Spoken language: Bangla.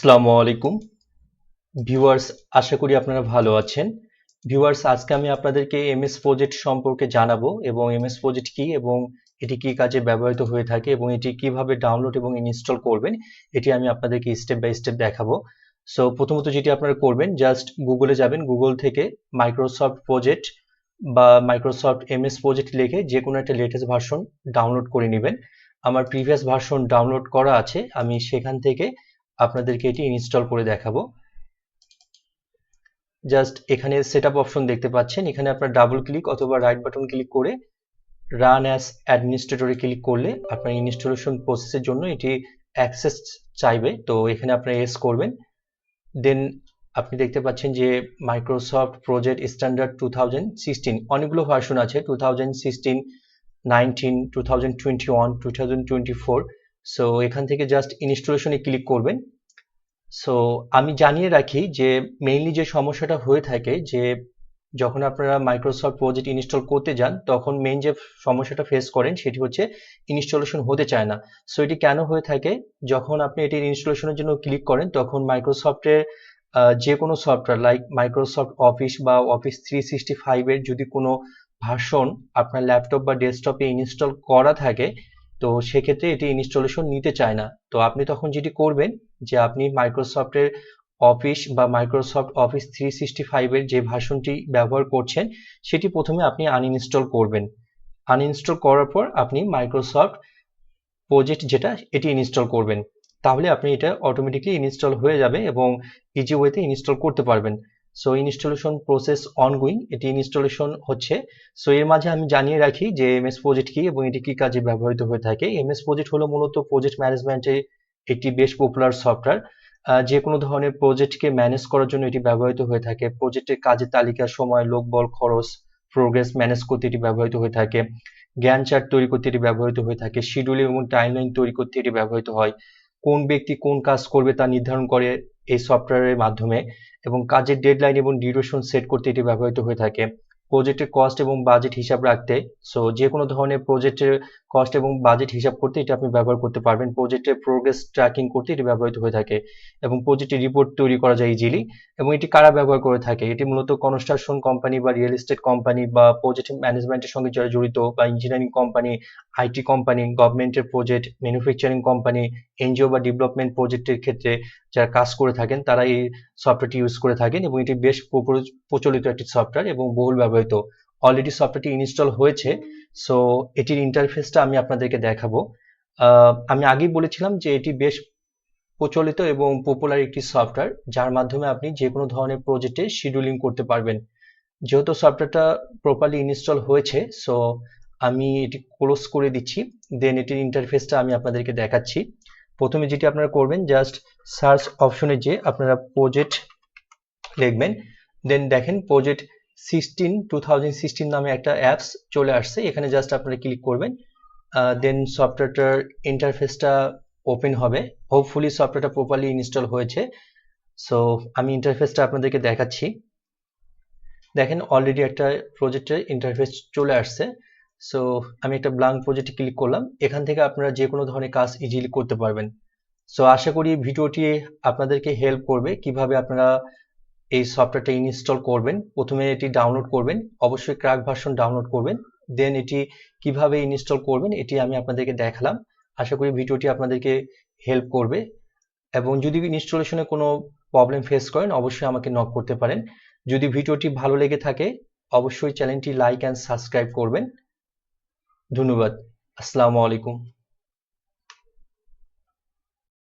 আসসালামু আলাইকুম ভিউয়ার্স, আশা করি আপনারা ভালো আছেন। ভিউয়ার্স, আজকে আমি আপনাদেরকে এমএস প্রজেক্ট সম্পর্কে জানাবো এবং এমএস প্রজেক্ট কি এবং এটি কি কাজে ব্যবহৃত হয়ে থাকে এবং এটি কিভাবে ডাউনলোড এবং ইনস্টল করবেন এটি আমি আপনাদেরকে স্টেপ বাই স্টেপ দেখাবো। সো প্রথমত যেটি আপনারা করবেন, জাস্ট গুগলে যাবেন, গুগল থেকে মাইক্রোসফট প্রজেক্ট বা মাইক্রোসফট এমএস প্রজেক্ট লিখে যে কোনো একটা লেটেস্ট ভার্সন ডাউনলোড করে নেবেন। আমার প্রিভিয়াস ভার্সন ডাউনলোড করা আছে, আমি সেখান থেকে আপনাদেরকে এটি ইনস্টল করে দেখাবো। জাস্ট এখানে সেটআপ অপশন দেখতে পাচ্ছেন, এখানে আপনার ডাবল ক্লিক অথবা রাইট বাটন ক্লিক করে রান অ্যাজ অ্যাডমিনিস্ট্রেটরে ক্লিক করলে আপনার ইনস্টলেশন প্রসেসের জন্য এটি অ্যাক্সেস চাইবে, তো এখানে আপনার এস করবেন। দেন আপনি দেখতে পাচ্ছেন যে মাইক্রোসফট প্রজেক্ট স্ট্যান্ডার্ড 2016 অনেকগুলো ভার্সন আছে, 2016, 19, 2021, 2024। সো এখান থেকে জাস্ট ইনস্টলেশনে ক্লিক করবেন। সো আমি জানিয়ে রাখি যে মেইনলি যে সমস্যাটা হয়ে থাকে যে যখন আপনারা মাইক্রোসফট প্রজেক্ট ইনস্টল করতে যান তখন মেইন যে সমস্যাটা ফেস করেন সেটি হচ্ছে ইনস্টলেশন হতে চায় না। সো এটি কেন হয়ে থাকে, যখন আপনি এটির ইনস্টলেশনের জন্য ক্লিক করেন তখন মাইক্রোসফটের যে কোনো সফটওয়্যার লাইক মাইক্রোসফট অফিস বা অফিস 365 এর যদি কোনো ভার্সন আপনার ল্যাপটপ বা ডেস্কটপে ইনস্টল করা থাকে তো সেক্ষেত্রে এটি ইনস্টলেশন নিতে চায় না। তো আপনি তখন যেটি করবেন যে আপনি মাইক্রোসফটের অফিস বা মাইক্রোসফট অফিস 365 এর যে ভার্সনটি ব্যবহার করছেন সেটি প্রথমে আপনি আনইনস্টল করবেন। আনইনস্টল করার পর আপনি মাইক্রোসফট প্রজেক্ট যেটা এটি ইনস্টল করবেন, তাহলে আপনি এটা অটোমেটিকলি ইনস্টল হয়ে যাবে এবং ইজি ওয়েতে ইনস্টল করতে পারবেন। সো ইনস্টলেশন প্রসেস অনগোয়িং, এটি ইনস্টলেশন হচ্ছে। সো এর মাঝে আমি জানিয়ে রাখি যে এমএস প্রজেক্ট কি এবং এটি কি কাজে ব্যবহৃত হয়ে থাকে। এমএস প্রজেক্ট হলো মূলত প্রজেক্ট ম্যানেজমেন্টের একটি বেশ পপুলার সফটওয়্যার। যে কোনো ধরনের প্রজেক্টকে ম্যানেজ করার জন্য এটি ব্যবহৃত হয়ে থাকে। প্রজেক্টের কাজের তালিকা, সময়, লোকবল, খরচ, প্রোগ্রেস ম্যানেজ করতে এটি ব্যবহৃত হয়ে থাকে। জ্ঞান চার্ট তৈরি করতে এটি ব্যবহৃত হয়ে থাকে। শিডিউলিং এবং টাইমলাইন তৈরি করতে এটি ব্যবহৃত হয়। কোন ব্যক্তি কোন কাজ করবে তা নির্ধারণ করে এই সফটওয়্যারের মাধ্যমে এবং কাজের ডেডলাইন এবং ডিউরেশন সেট করতে এটি ব্যবহৃত হয়ে থাকে। প্রজেক্টের কস্ট এবং বাজেট হিসাব রাখতে, সো যে কোনো ধরনের প্রজেক্টের কস্ট এবং বাজেট হিসাব করতে এটা আপনি ব্যবহার করতে পারবেন। প্রজেক্টের প্রোগ্রেস ট্র্যাকিং করতে এটি ব্যবহৃত হয়ে থাকে এবং প্রজেক্টের রিপোর্ট তৈরি করা যায় ইজিলি। এবং এটি কারা ব্যবহার করে থাকে, এটি মূলত কনস্ট্রাকশন কোম্পানি বা রিয়েল এস্টেট কোম্পানি বা প্রজেক্ট ম্যানেজমেন্টের সঙ্গে যারা জড়িত বা ইঞ্জিনিয়ারিং কোম্পানি, আইটি কোম্পানি, গভর্নমেন্টের প্রজেক্ট, ম্যানুফ্যাকচারিং কোম্পানি, এনজিও বা ডেভেলপমেন্ট প্রজেক্টের ক্ষেত্রে যারা কাজ করে থাকেন তারা এই সফটওয়্যারটি ইউজ করে থাকেন এবং এটি বেশ প্রচলিত একটি সফটওয়্যার এবং বহুল ব্যবহৃত। অলরেডি সফটওয়্যারটি ইনস্টল হয়েছে। সো এটির ইন্টারফেসটা আমি আপনাদেরকে দেখাবো। আমি আগেই বলেছিলাম যে এটি বেশ প্রচলিত এবং পপুলার একটি সফটওয়্যার যার মাধ্যমে আপনি যে কোনো ধরনের প্রজেক্টে শিডিউলিং করতে পারবেন। যেহেতু সফটওয়্যারটা প্রপারলি ইনস্টল হয়েছে, সো আমি এটি ক্লোজ করে দিচ্ছি। দেন এটির ইন্টারফেসটা আমি আপনাদেরকে দেখাচ্ছি। প্রথমে যেটি আপনারা করবেন, জাস্ট সার্চ অপশনে যে আপনারা প্রজেক্ট লিখবেন। দেন দেখেন প্রজেক্ট 2016 নামে একটা অ্যাপস চলে আসছে, এখানে জাস্ট আপনারা ক্লিক করবেন। দেন সফটওয়্যারটার ইন্টারফেসটা ওপেন হবে। হোপফুলি সফটওয়্যারটা প্রপারলি ইনস্টল হয়েছে। সো আমি ইন্টারফেসটা আপনাদেরকে দেখাচ্ছি। দেখেন অলরেডি একটা প্রজেক্টের ইন্টারফেস চলে আসছে। সো আমি একটা ব্ল্যাঙ্ক প্রজেক্টে ক্লিক করলাম, এখান থেকে আপনারা যে কোনো ধরনের কাজ ইজিলি করতে পারবেন। সো আশা করি ভিডিওটি আপনাদেরকে হেল্প করবে কিভাবে আপনারা এই সফটওয়্যারটা ইনস্টল করবেন। প্রথমে এটি ডাউনলোড করবেন, অবশ্যই ক্র্যাক ভার্সন ডাউনলোড করবেন। দেন এটি কিভাবে ইনস্টল করবেন এটি আমি আপনাদেরকে দেখালাম। আশা করি ভিডিওটি আপনাদেরকে হেল্প করবে এবং যদি ইনস্টলেশনে কোনো প্রবলেম ফেস করেন অবশ্যই আমাকে নক করতে পারেন। যদি ভিডিওটি ভালো লেগে থাকে অবশ্যই চ্যানেলটি লাইক অ্যান্ড সাবস্ক্রাইব করবেন। ধন্যবাদ। আসসালামু আলাইকুম।